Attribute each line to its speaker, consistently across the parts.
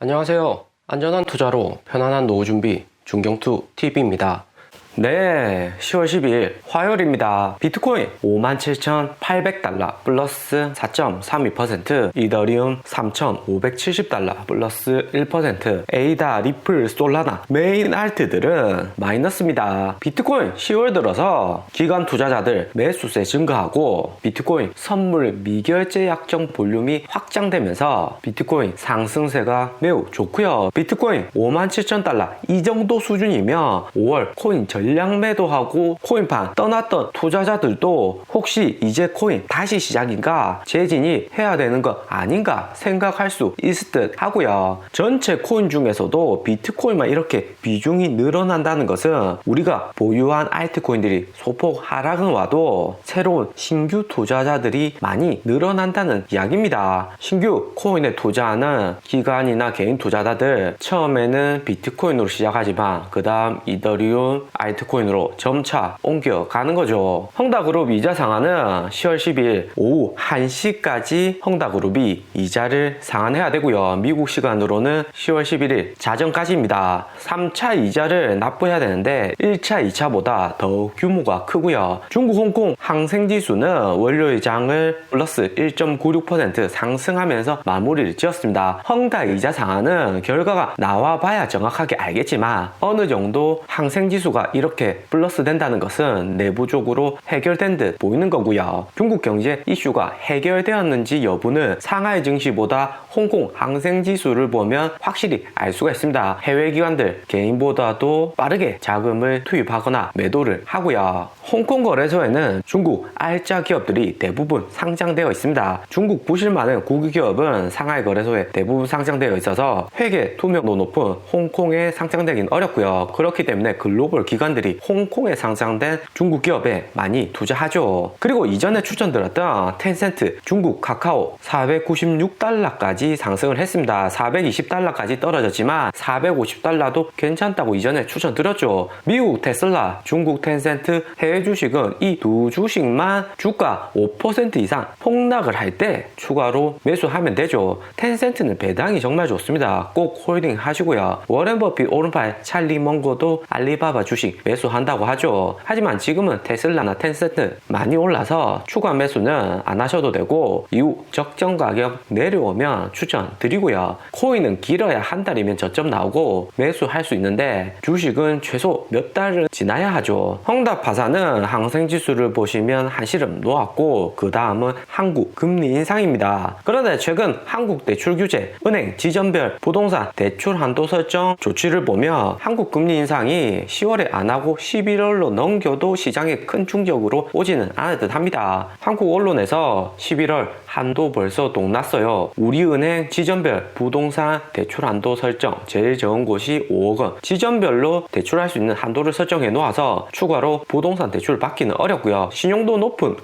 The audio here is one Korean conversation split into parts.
Speaker 1: 안녕하세요. 안전한 투자로 편안한 노후 준비 중경투 TV입니다. 네, 10월 12일 화요일입니다. 비트코인 57,800달러 플러스 4.32%, 이더리움 3,570달러 플러스 1%, 에이다, 리플, 솔라나 메인 알트들은 마이너스입니다. 비트코인 10월 들어서 기관 투자자들 매수세 증가하고 비트코인 선물 미결제 약정 볼륨이 확장되면서 비트코인 상승세가 매우 좋고요. 비트코인 57,000달러 이 정도 수준이면 5월 코인 전량 매도하고 코인판 떠났던 투자자들도 혹시 이제 코인 다시 시작인가 재진입해야 되는 거 아닌가 생각할 수 있을 듯 하고요. 전체 코인 중에서도 비트코인만 이렇게 비중이 늘어난다는 것은 우리가 보유한 알트코인들이 소폭 하락은 와도 새로운 신규 투자자들이 많이 늘어난다는 이야기입니다. 신규 코인에 투자하는 기관이나 개인 투자자들 처음에는 비트코인으로 시작하지만 그 다음 이더리움, 알트코인으로 점차 옮겨가는 거죠. 헝다그룹 이자 상한은 10월 10일 오후 1시까지 헝다그룹이 이자를 상한해야 되고요. 미국 시간으로는 10월 11일 자정까지입니다. 3차 이자를 납부해야 되는데 1차, 2차보다 더 규모가 크고요. 중국 홍콩 항생지수는 월요일 장을 플러스 1.96% 상승하면서 마무리를 지었습니다. 헝다 이자 상한은 결과가 나와봐야 정확하게 알겠지만 어느 정도 항생지수가 이렇게 플러스 된다는 것은 내부적으로 해결된 듯 보이는 거고요. 중국 경제 이슈가 해결되었는지 여부는 상하이 증시보다 홍콩 항생지수를 보면 확실히 알 수가 있습니다. 해외 기관들 개인보다도 빠르게 자금을 투입하거나 매도를 하고요. 홍콩 거래소에는 중국 알짜 기업들이 대부분 상장되어 있습니다. 중국 부실 많은 국유 기업은 상하이 거래소에 대부분 상장되어 있어서 회계 투명도 높은 홍콩에 상장되긴 어렵고요. 그렇기 때문에 글로벌 기관들이 홍콩에 상장된 중국 기업에 많이 투자하죠. 그리고 이전에 추천드렸던 텐센트 중국 카카오 496달러까지 상승을 했습니다. 420달러까지 떨어졌지만 450달러도 괜찮다고 이전에 추천드렸죠. 미국 테슬라, 중국 텐센트 해외 주식은 이 두 주식만 주가 5% 이상 폭락을 할 때 추가로 매수하면 되죠. 텐센트는 배당이 정말 좋습니다. 꼭 홀딩 하시고요. 워렌 버핏 오른팔 찰리 멍거도 알리바바 주식 매수한다고 하죠. 하지만 지금은 테슬라나 텐센트 많이 올라서 추가 매수는 안 하셔도 되고 이후 적정 가격 내려오면 추천드리고요. 코인은 길어야 한 달이면 저점 나오고 매수할 수 있는데 주식은 최소 몇 달은 지나야 하죠. 헝다파사는 항생지수를 보시면 한시름 놓았고 그 다음은 한국 금리 인상입니다. 그런데 최근 한국 대출 규제, 은행 지점별 부동산 대출 한도 설정 조치를 보면 한국 금리 인상이 10월에 안 하고 11월로 넘겨도 시장에 큰 충격으로 오지는 않을 듯 합니다. 한국 언론에서 11월 한도 벌써 동났어요. 우리은행 지점별 부동산 대출 한도 설정 제일 적은 곳이 5억 원, 지점별로 대출할 수 있는 한도를 설정해 놓아서 추가로 부동산 대출 받기는 어렵고요. 신용도 높은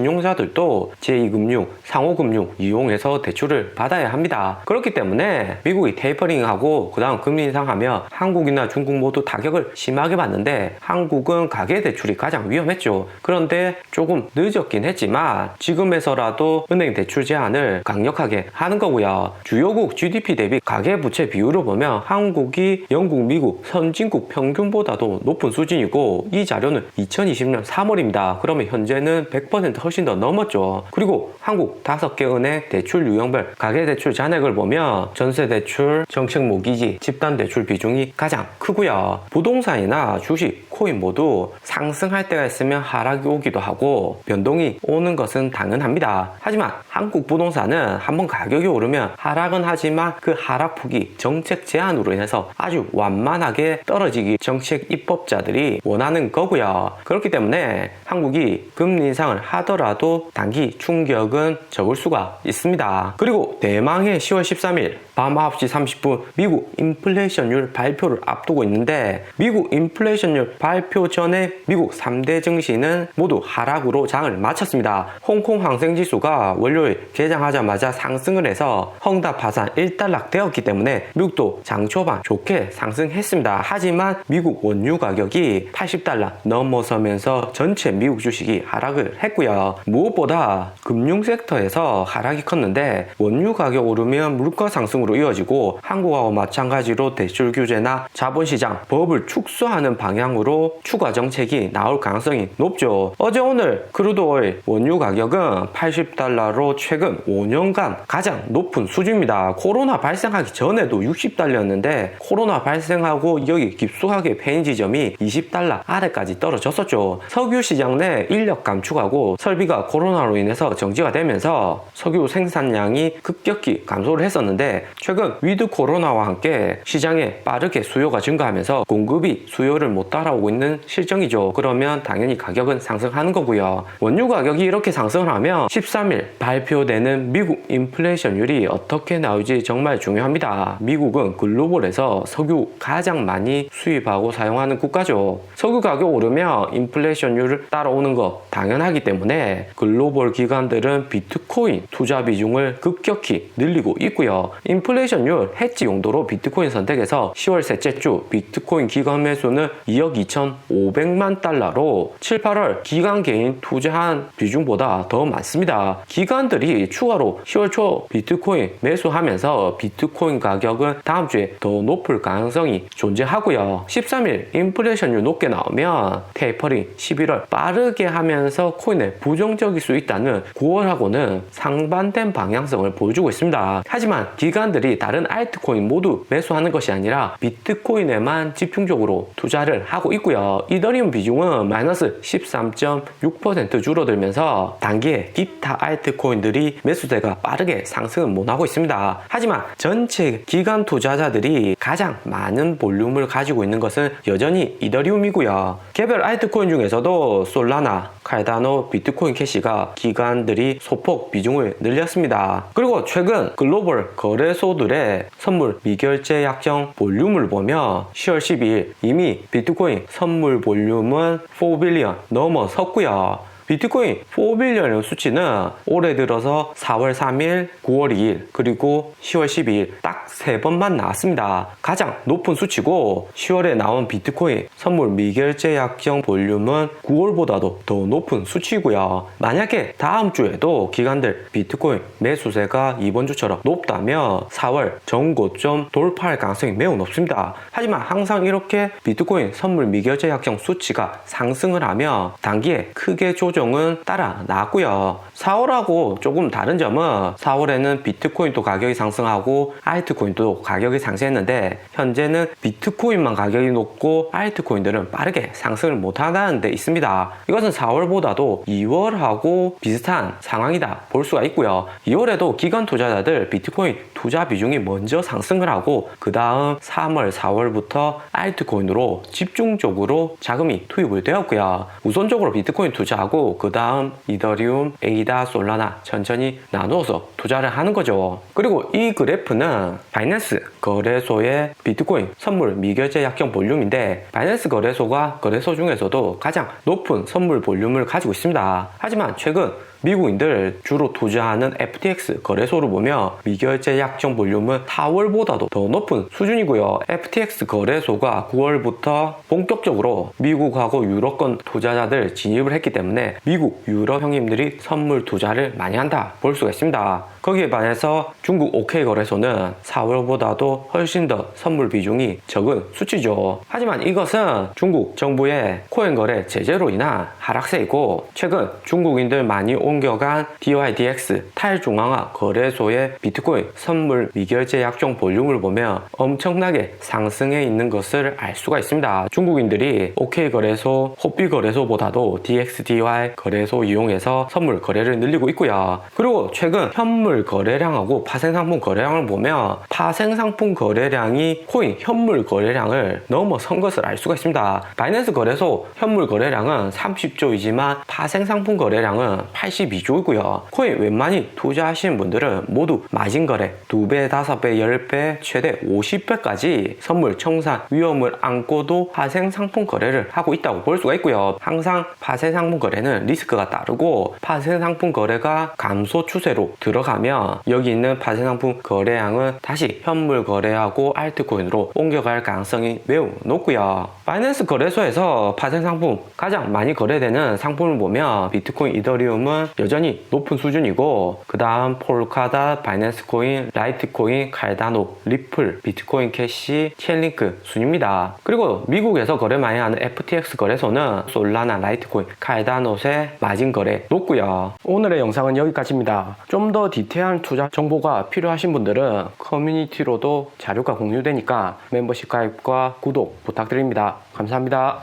Speaker 1: 고신용자들도 제2금융, 상호금융 이용해서 대출을 받아야 합니다. 그렇기 때문에 미국이 테이퍼링하고 그 다음 금리 인상하면 한국이나 중국 모두 타격을 심하게 받는데 한국은 가계대출이 가장 위험했죠. 그런데 조금 늦었긴 했지만 지금에서라도 은행 대출 제한을 강력하게 하는 거고요. 주요국 GDP 대비 가계부채 비율을 보면 한국이 영국, 미국, 선진국 평균보다도 높은 수준이고 이 자료는 2020년 3월입니다. 그러면 현재는 100% 훨씬 더 넘었죠. 그리고 한국 5개 은행 대출 유형별 가계대출 잔액을 보면 전세대출, 정책모기지, 집단대출 비중이 가장 크고요. 부동산이나 주식, 코인 모두 상승할 때가 있으면 하락이 오기도 하고 변동이 오는 것은 당연합니다. 하지만 한국 부동산은 한번 가격이 오르면 하락은 하지만 그 하락폭이 정책 제한으로 인해서 아주 완만하게 떨어지기 정책 입법자들이 원하는 거고요. 그렇기 때문에 한국이 금리 인상을 하더라도 단기 충격은 적을 수가 있습니다. 그리고 대망의 10월 13일 밤 9시 30분 미국 인플레이션율 발표를 앞두고 있는데 미국 인플레이션율 발표 전에 미국 3대 증시는 모두 하락으로 장을 마쳤습니다. 홍콩 항생지수가 월요일 20일 개장하자마자 상승을 해서 헝다파산 1달러 되었기 때문에 미국도 장 초반 좋게 상승했습니다. 하지만 미국 원유 가격이 80달러 넘어서면서 전체 미국 주식이 하락을 했고요. 무엇보다 금융 섹터에서 하락이 컸는데 원유 가격 오르면 물가 상승으로 이어지고 한국하고 마찬가지로 대출 규제나 자본시장 법을 축소하는 방향으로 추가 정책이 나올 가능성이 높죠. 어제 오늘 크루드오일 원유 가격은 80달러로 최근 5년간 가장 높은 수준입니다. 코로나 발생하기 전에도 60달러였는데 코로나 발생하고 여기 깊숙하게 패인 지점이 20달러 아래까지 떨어졌었죠. 석유 시장 내 인력 감축하고 설비가 코로나로 인해서 정지가 되면서 석유 생산량이 급격히 감소를 했었는데 최근 위드 코로나와 함께 시장에 빠르게 수요가 증가하면서 공급이 수요를 못 따라오고 있는 실정이죠. 그러면 당연히 가격은 상승하는 거고요. 원유 가격이 이렇게 상승을 하면 13일 발표되는 미국 인플레이션율이 어떻게 나올지 정말 중요합니다. 미국은 글로벌에서 석유 가장 많이 수입하고 사용하는 국가죠. 석유 가격 오르면 인플레이션율을 따라오는 거 당연하기 때문에 글로벌 기관들은 비트코인 투자 비중을 급격히 늘리고 있고요. 인플레이션율 해지 용도로 비트코인 선택해서 10월 셋째 주 비트코인 기관 매수는 2억 2,500만 달러로 7, 8월 기관 개인 투자한 비중보다 더 많습니다. 기관들이 추가로 10월 초 비트코인 매수하면서 비트코인 가격은 다음 주에 더 높을 가능성이 존재하고요. 13일 인플레이션율 높게 나오면 테이퍼링 11월 빠르게 하면서 코인에 부정적일 수 있다는 9월하고는 상반된 방향성을 보여주고 있습니다. 하지만 기관들이 다른 알트코인 모두 매수하는 것이 아니라 비트코인에만 집중적으로 투자를 하고 있고요. 이더리움 비중은 마이너스 13.6% 줄어들면서 단기에 기타 알트코인들이 매수세가 빠르게 상승은 못하고 있습니다. 하지만 전체 기관 투자자들이 가장 많은 볼륨을 가지고 있는 것은 여전히 이더리움이고요. 개별 알트코인 중에서도 솔라나, 칼다노, 비트코인 캐시가 기관들이 소폭 비중을 늘렸습니다. 그리고 최근 글로벌 거래소들의 선물 미결제 약정 볼륨을 보면 10월 12일 이미 비트코인 선물 볼륨은 4빌리언 넘어섰고요. 비트코인 4빌리언의 수치는 올해 들어서 4월 3일, 9월 2일, 그리고 10월 12일 딱 3번만 나왔습니다. 가장 높은 수치고 10월에 나온 비트코인 선물 미결제 약정 볼륨은 9월보다도 더 높은 수치고요. 만약에 다음 주에도 기관들 비트코인 매수세가 이번 주처럼 높다면 4월 전고점 돌파할 가능성이 매우 높습니다. 하지만 항상 이렇게 비트코인 선물 미결제 약정 수치가 상승을 하면 단기에 크게 조정은 따라 나왔고요. 4월하고 조금 다른 점은 4월에는 비트코인도 가격이 상승하고 알트코인도 가격이 상승했는데 현재는 비트코인만 가격이 높고 알트코인들은 빠르게 상승을 못하는 데 있습니다. 이것은 4월보다도 2월하고 비슷한 상황이다 볼 수가 있고요. 2월에도 기관 투자자들 비트코인 투자 비중이 먼저 상승을 하고 그 다음 3월, 4월부터 알트코인으로 집중적으로 자금이 투입을 되었고요. 우선적으로 비트코인 투자하고 그 다음 이더리움, 에이다, 솔라나 천천히 나누어서 투자를 하는 거죠. 그리고 이 그래프는 바이낸스 거래소의 비트코인 선물 미결제 약정 볼륨인데 바이낸스 거래소가 거래소 중에서도 가장 높은 선물 볼륨을 가지고 있습니다. 하지만 최근 미국인들 주로 투자하는 FTX 거래소를 보면 미결제 약정 볼륨은 4월보다도 더 높은 수준이고요. FTX 거래소가 9월부터 본격적으로 미국하고 유럽권 투자자들 진입을 했기 때문에 미국, 유럽 형님들이 선물 투자를 많이 한다 볼 수가 있습니다. 거기에 반해서 중국 OK 거래소는 4월보다도 훨씬 더 선물 비중이 적은 수치죠. 하지만 이것은 중국 정부의 코인 거래 제재로 인한 하락세이고 최근 중국인들 많이 옮겨간 DYDX 탈중앙화 거래소의 비트코인 선물 미결제 약정 볼륨을 보면 엄청나게 상승해 있는 것을 알 수가 있습니다. 중국인들이 OK 거래소, 호비 거래소보다도 DXDY 거래소 이용해서 선물 거래를 늘리고 있고요. 그리고 최근 현물 거래량하고 파생상품 거래량을 보면 파생상품 거래량이 코인 현물 거래량을 넘어선 것을 알 수가 있습니다. 바이낸스 거래소 현물 거래량은 30조이지만 파생상품 거래량은 82조이고요. 코인 웬만히 투자하시는 분들은 모두 마진 거래 2배, 5배, 10배, 최대 50배까지 선물 청산 위험을 안고도 파생 상품 거래를 하고 있다고 볼 수가 있고요. 항상 파생 상품 거래는 리스크가 따르고 파생 상품 거래가 감소 추세로 들어가면 여기 있는 파생 상품 거래량은 다시 현물 거래하고 알트코인으로 옮겨갈 가능성이 매우 높고요. 바이낸스 거래소에서 파생 상품 가장 많이 거래되는 상품을 보면 비트코인, 이더리움은 여전히 높은 수준이고 그 다음 폴카닷, 바이낸스 코인, 라이트코인, 칼다노, 리플, 비트코인 캐시, 첼링크 순입니다. 그리고 미국에서 거래 많이 하는 FTX 거래소는 솔라나, 라이트코인, 칼다노의 마진 거래 높고요. 오늘의 영상은 여기까지입니다. 좀 더 디테일한 투자 정보가 필요하신 분들은 커뮤니티로도 자료가 공유되니까 멤버십 가입과 구독 부탁드립니다. 감사합니다.